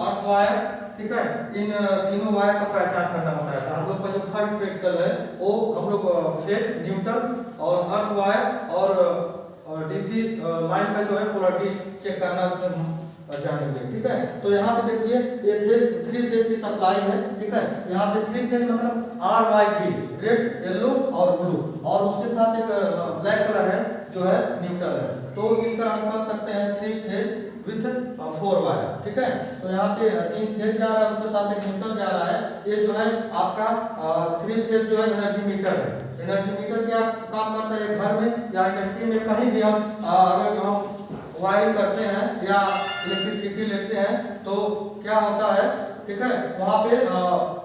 Earth wire, ठीक है, इन तीनों वायर का पहचान करना होता है। तो हम लोग का जो थर्ड प्रैक्टिकल है वो हम लोग फेज, न्यूट्रल और अर्थ वायर और डीसी लाइन का जो है पोलैरिटी चेक करना उसमें जानेंगे, ठीक है। तो यहाँ पे देखिए ये थ्री फेज की सप्लाई है, ठीक है। यहाँ पे थ्री फेज मतलब RYB, रेड, येलो और ब्लू, और उसके साथ एक ब्लैक कलर है जो है न्यूट्रल है। तो इस तरह हम कर सकते हैं थ्री फेज विथ 4 वायर, ठीक है। तो यहाँ पे 3 फेज जा रहा है, उसके साथ एक न्यूट्रल जा रहा है। ये जो है आपका 3 फेज जो है एनर्जी मीटर है। एनर्जी मीटर क्या काम करता है? घर में या इंडस्ट्री में कहीं भी हम अगर हम वायरिंग करते हैं या इलेक्ट्रिसिटी लेते हैं तो क्या होता है, ठीक है, वहाँ पे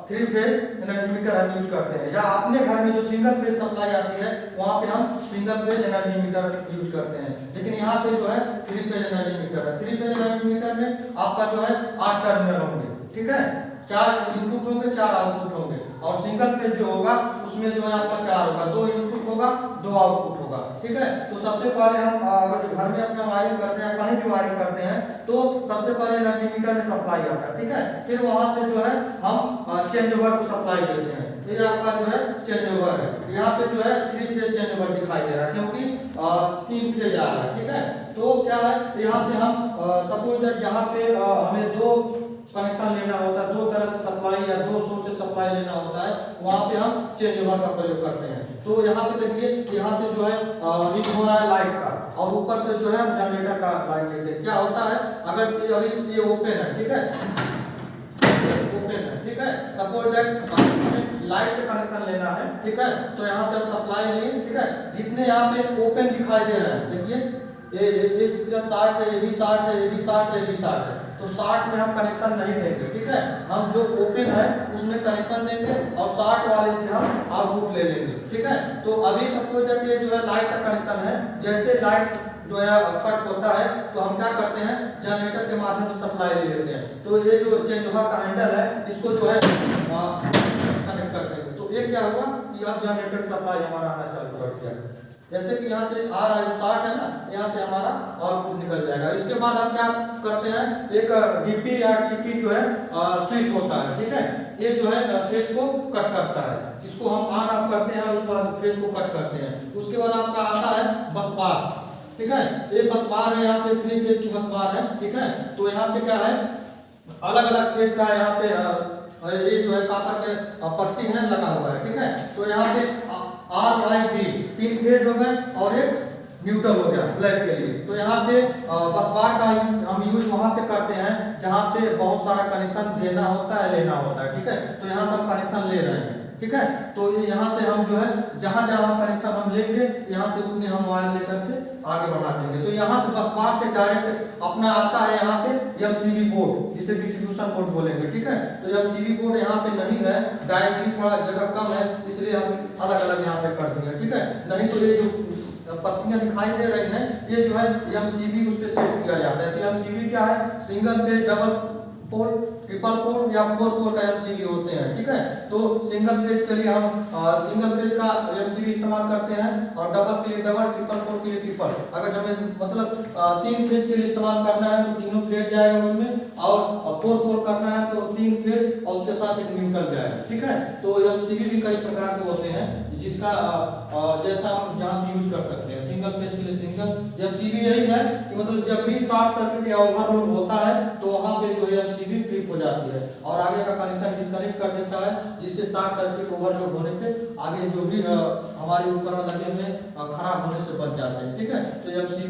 3 फेज एनर्जी मीटर हम यूज करते हैं, या अपने घर में जो सिंगल फेज सप्लाई आती है वहाँ पे हम single phase energy meter use करते हैं। लेकिन यहाँ पे जो है 3 फेज एनर्जी मीटर है। 3 फेज एनर्जी मीटर में आपका जो है 8 टर्मिनल होंगे, ठीक है, 4 इनपुट होंगे, 4 आउटपुट होंगे। और सिंगल फेज जो होगा उसमें जो है आपका 4 होगा, 2 इनपुट होगा, 2 आउटपुट होगा, ठीक है। तो सबसे पहले हम अगर घर में अपना वायरिंग करते हैं, कहीं भी वायरिंग करते हैं, तो सबसे पहले एनर्जी मीटर में सप्लाई आता है, ठीक है। फिर वहां से जो है हम चेंज ओवर को सप्लाई देते हैं। ये आपका जो है चेंज ओवर है। यहाँ पे जो है 3 फेज चेंज ओवर दिखाई दे रहा है क्योंकि 3 फेज आ रहा है, ठीक है। तो क्या है, यहाँ से हम सपोज दैट जहाँ पे हमें 2 कनेक्शन लेना होता है, 2 तरह से सप्लाई या 2 सोर्स से सप्लाई लेना होता है, वहां पे हम चेंज ओवर का प्रयोग करते हैं। तो यहाँ पे देखिए, यहाँ से जो है हीट हो रहा है लाइट का, और ऊपर से जो है हम जनरेटर का लाइट लेते हैं। क्या होता है, अगर अभी ये ओपन है, ठीक है, ओपन है, ठीक है, सपोज दैट लाइट से कनेक्शन लेना है, ठीक है, तो यहाँ से हम सप्लाई लेंगे, ठीक है। जितने यहाँ पे ओपन दिखाई दे रहे हैं, देखिए ये इसका 60 है, ये भी 60 है, ये भी 60 है, ये भी 60 है, तो 60 में हम कनेक्शन नहीं देंगे, ठीक है। हम जो ओपन है उसमें कनेक्शन देंगे और 60 वाले से हम आउटपुट ले लेंगे, ठीक है। तो अभी सपोज दैट ये जो है लाइट का कनेक्शन है, जैसे लाइट जो है कट होता है तो हम क्या करते हैं, जनरेटर के माध्यम से सप्लाई ले लेते हैं। तो ये जो चेंज ओवर का हैंडल है इसको जो है कनेक्ट कर देंगे। तो ये क्या हुआ कि अब जनरेटर सप्लाई हमारा आना चालू कर दिया। जैसे कि यहाँ से आ रहा है, जो 60 है ना, यहाँ से हमारा आउटपुट निकल जाएगा। इसके बाद हम क्या करते हैं, एक डीपी या टीपी जो है स्विच होता है, ठीक है। ये जो है फेज को कट करता है, इसको हम ऑन ऑफ करते हैं और उसके बाद फेज को कट करते हैं। उसके बाद आपका आता है बस बार, ठीक है। ये बस बार है, यहाँ पे 3 फेज की बस बार है, ठीक है। तो यहाँ पे क्या है, अलग अलग फेज का यहाँ पे ये जो है कॉपर के पट्टी है लगा हुआ है, ठीक है। तो यहाँ पे RYB 3 फेज हो गए और एक न्यूट्रल हो गया ब्लैक के लिए। तो यहाँ पे बस बार का हम यूज वहाँ पे करते हैं जहाँ पे बहुत सारा कनेक्शन देना होता है, लेना होता है, ठीक है। तो यहाँ से हम कनेक्शन ले रहे हैं, ठीक है। तो यहाँ से हम जो है जहाँ जहाँ कनेक्शन हम लेंगे, यहाँ से उतने हम वायर लेकर के आगे बढ़ा देंगे। तो यहाँ से बस बार से डायरेक्ट अपना आता है यहाँ पे MCB बोर्ड, जिसे डिस्ट्रीब्यूशन बोर्ड बोलेंगे, ठीक है। तो MCB बोर्ड यहाँ पे नहीं है, डायरेक्टली थोड़ा जगह कम है, इसलिए हम अलग अलग यहाँ पे कर देंगे, ठीक है। नहीं तो ये जो पत्तियां दिखाई दे रही हैं, ये जो है MCB उस पर सेट किया जाता है। तो MCB क्या है, single phase, double pole, triple pole या 4 पोल का MCB होते हैं, ठीक है। तो सिंगल फेज के लिए हम सिंगल फेज का MCB इस्तेमाल करते हैं, और डबल के लिए डबल, ट्रिपल पोल के लिए ट्रिपल। अगर हमें मतलब 3 फेज के लिए इस्तेमाल करना है तो तीनों फेज जाएगा उसमें, और 4 पोल करना है तो 3 फेज और उसके साथ एक न्यूट्रल जाएगा, ठीक है। तो MCB भी कई प्रकार के होते हैं, जिसका जैसा हम जहाँ भी यूज कर सकते हैं। सिंगल फेज के लिए सिंगल MCB यही है कि मतलब जब भी शॉर्ट सर्किट या ओवरलोड होता है तो वहाँ पे जो है MCB ट्रिप हो जाती है और आगे का कनेक्शन डिस्कनेक्ट कर देता है, जिससे शॉर्ट सर्किट ओवरलोड होने पे आगे जो भी हमारे उपकरण लगे हुए खराब होने से बच जाते हैं, ठीक है। तो MCB